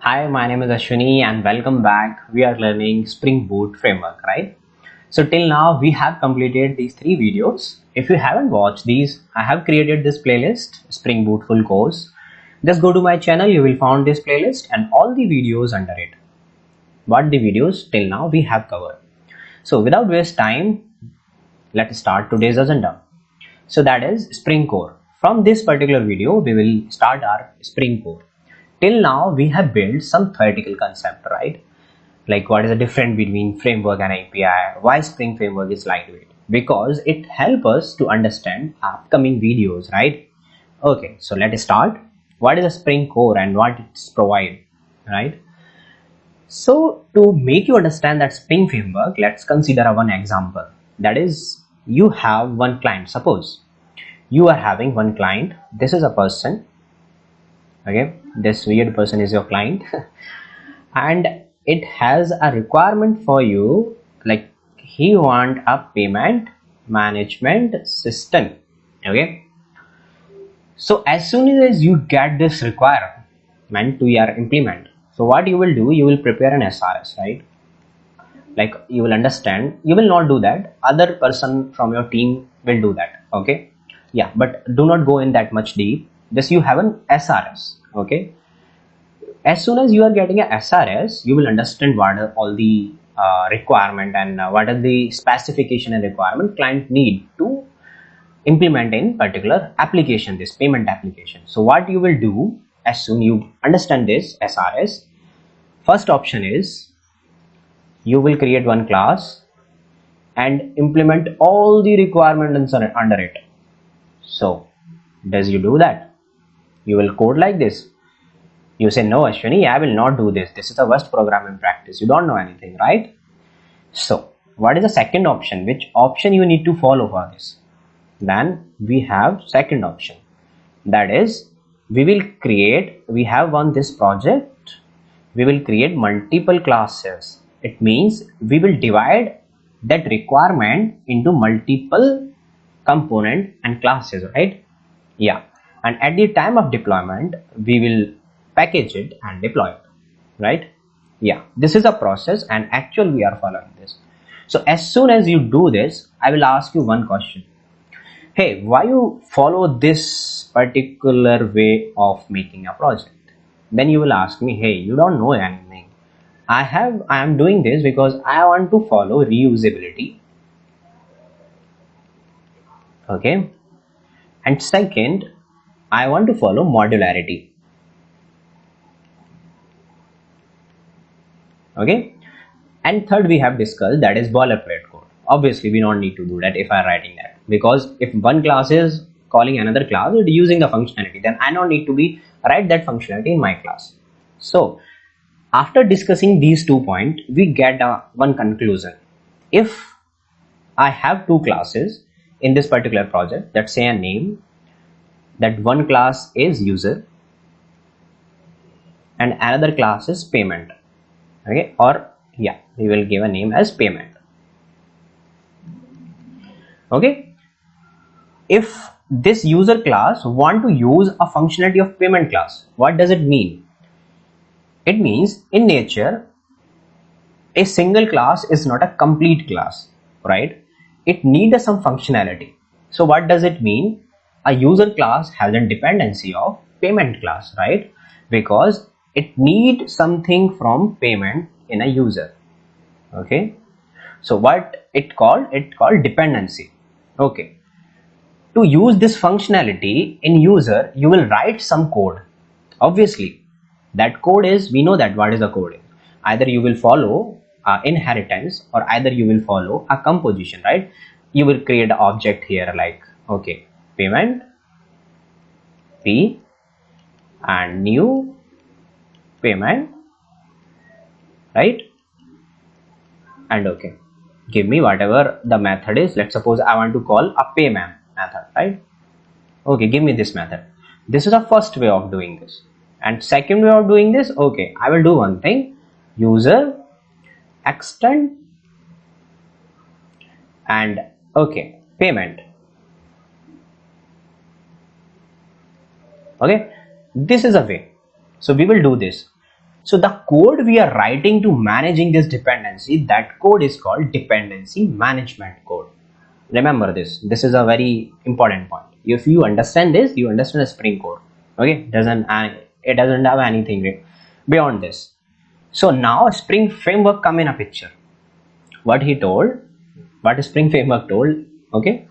Hi, my name is Ashwini and welcome back. We are learning Spring Boot framework, right? So till now we have completed these three videos. If you haven't watched these, I have created this playlist, Spring Boot full course. Just go to my channel, you will find this playlist and all the videos under it. What the videos till now we have covered. So without waste time, let's start today's agenda. So that is Spring Core. From this particular video, we will start our Spring Core. Till now, we have built some theoretical concept, right? Like what is the difference between framework and API, why Spring Framework is lightweight, because it helps us to understand upcoming videos, right? Okay, so let us start. What is a Spring Core and what it's provide, right? So to make you understand that Spring Framework, let's consider one example. That is, you have one client. Suppose you are having one client. This is a person. Okay, this weird person is your client and it has a requirement for you, like he want a payment management system. Okay, so as soon as you get this requirement to your implement, so what you will do, you will prepare an SRS, right? Like you will understand, you will not do that, other person from your team will do that. Okay, yeah, but do not go in that much deep. Just you have an SRS. Okay, as soon as you are getting a SRS, you will understand what are all the requirement and what are the specification and requirement client need to implement in particular application, this payment application. So what you will do, as soon you understand this SRS, first option is you will create one class and implement all the requirements under it. So does you do that? You will code like this. You say, no, Ashwini, I will not do this. This is the worst programming practice. You don't know anything, right? So what is the second option? Which option you need to follow for this? Then we have second option. That is, we have one this project. We will create multiple classes. It means we will divide that requirement into multiple component and classes, right? Yeah. And at the time of deployment, we will package it and deploy it, right? Yeah, this is a process and actually we are following this. So as soon as you do this, I will ask you one question. Hey, why you follow this particular way of making a project? Then you will ask me, hey, you don't know anything. I am doing this because I want to follow reusability. Okay. And second, I want to follow modularity. Okay, and third we have discussed, that is boilerplate code. Obviously we don't need to do that if I'm writing that, because if one class is calling another class or using the functionality, then I don't need to be write that functionality in my class. So after discussing these 2 points, we get one conclusion. If I have two classes in this particular project, let's say a name, that one class is user and another class is payment. Okay, or yeah, we will give a name as payment. Okay, if this user class want to use a functionality of payment class, what does it mean? It means in nature a single class is not a complete class, right? It needs some functionality. So what does it mean? A user class has a dependency of payment class, right? Because it needs something from payment in a user. Okay, so what it called dependency. Okay, to use this functionality in user, you will write some code. Obviously that code is, we know that what is the code. Either you will follow inheritance or either you will follow a composition, right? You will create an object here like, okay, payment P and new payment, right? And okay, give me whatever the method is. Let's suppose I want to call a payment method, right? Okay, give me this method. This is the first way of doing this. And second way of doing this, okay, I will do one thing, user extend and okay, payment. Okay, this is a way. So we will do this. So the code we are writing to managing this dependency, that code is called dependency management code. Remember this. This is a very important point. If you understand this, you understand the Spring code. Okay, it doesn't have anything beyond this. So now Spring framework come in a picture. What Spring framework told, okay,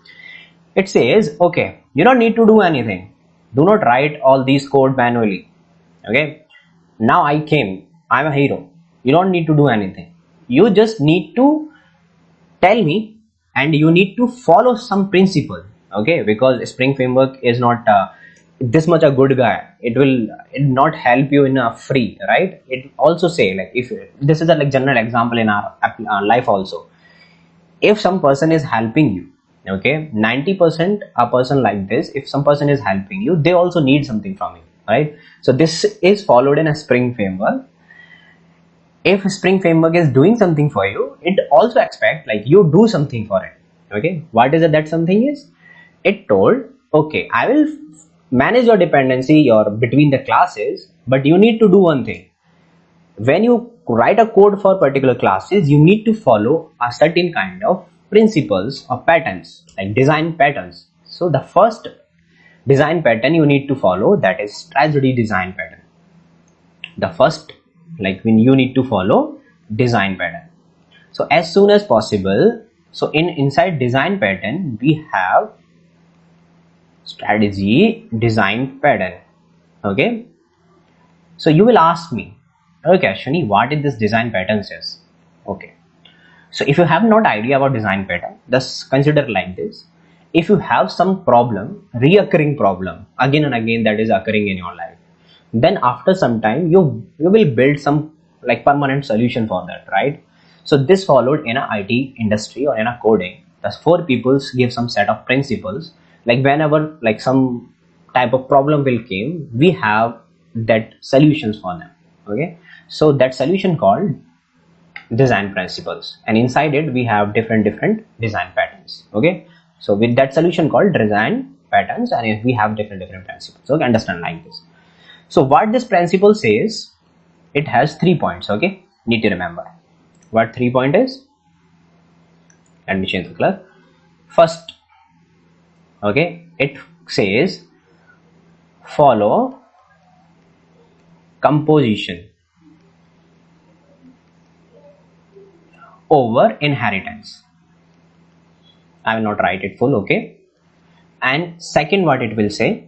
it says, okay, you don't need to do anything. Do not write all these code manually. Okay, now I'm a hero. You don't need to do anything. You just need to tell me, and you need to follow some principle. Okay, because Spring framework is not this much a good guy. It not help you in a free, right? It also say, like, if this is a like general example in our life also. If some person is helping you, okay, 90% a person like this, if some person is helping you, they also need something from you, right? So this is followed in a Spring framework. If Spring framework is doing something for you, it also expect like you do something for it. Okay, what is it that something is? It told, okay, I will manage your dependency or between the classes, but you need to do one thing. When you write a code for particular classes, you need to follow a certain kind of principles or patterns, like design patterns. So the first design pattern you need to follow, that is strategy design pattern. The first, like, when you need to follow design pattern. So as soon as possible, so inside design pattern we have strategy design pattern. Okay, so you will ask me, okay Ashwini, what is this design pattern says? Okay, so if you have not idea about design pattern, just consider like this. If you have some problem, reoccurring problem again and again that is occurring in your life, then after some time you will build some like permanent solution for that, right? So this followed in a IT industry or in a coding. Thus 4 people give some set of principles, like whenever like some type of problem will came, we have that solutions for them. Okay, so that solution called design principles, and inside it we have different design patterns. Okay, so with that solution called design patterns, and we have different principles. Okay, understand like this. So what this principle says, it has 3 points. Okay, need to remember what 3 point is. Let me change the color. First, okay, it says follow composition over inheritance. I will not write it full. Okay, and second, what it will say,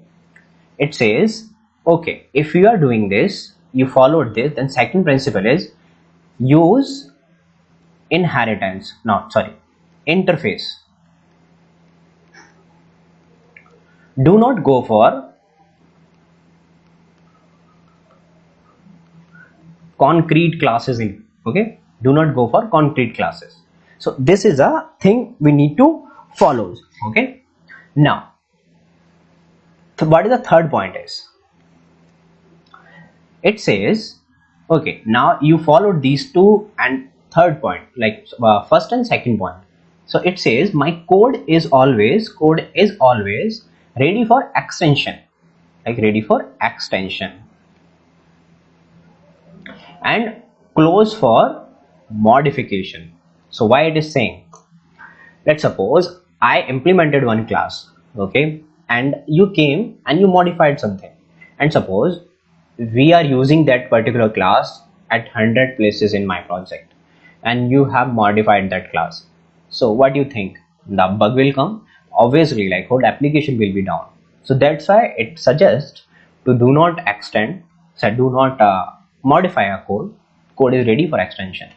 it says, okay, if you are doing this, you followed this, then second principle is use interface. Do not go for concrete classes in. Okay, do not go for concrete classes. So this is a thing we need to follow. Okay, now what is the third point is, it says, okay, now you followed these 2 and third point, like first and second point. So it says my code is always ready for extension, like ready for extension, and close for modification. So why it is saying, let's suppose I implemented one class, okay, and you came and you modified something, and suppose we are using that particular class at 100 places in my project, and you have modified that class. So what do you think? The bug will come, obviously, like whole application will be down. So that's why it suggests to do not extend, so do not modify a code is ready for extension.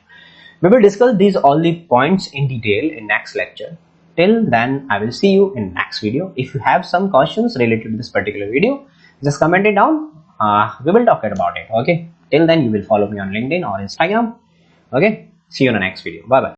We will discuss these all the points in detail in next lecture. Till then, I will see you in next video. If you have some questions related to this particular video, just comment it down. We will talk about it. Okay, till then you will follow me on LinkedIn or Instagram. Okay, see you in the next video. Bye bye.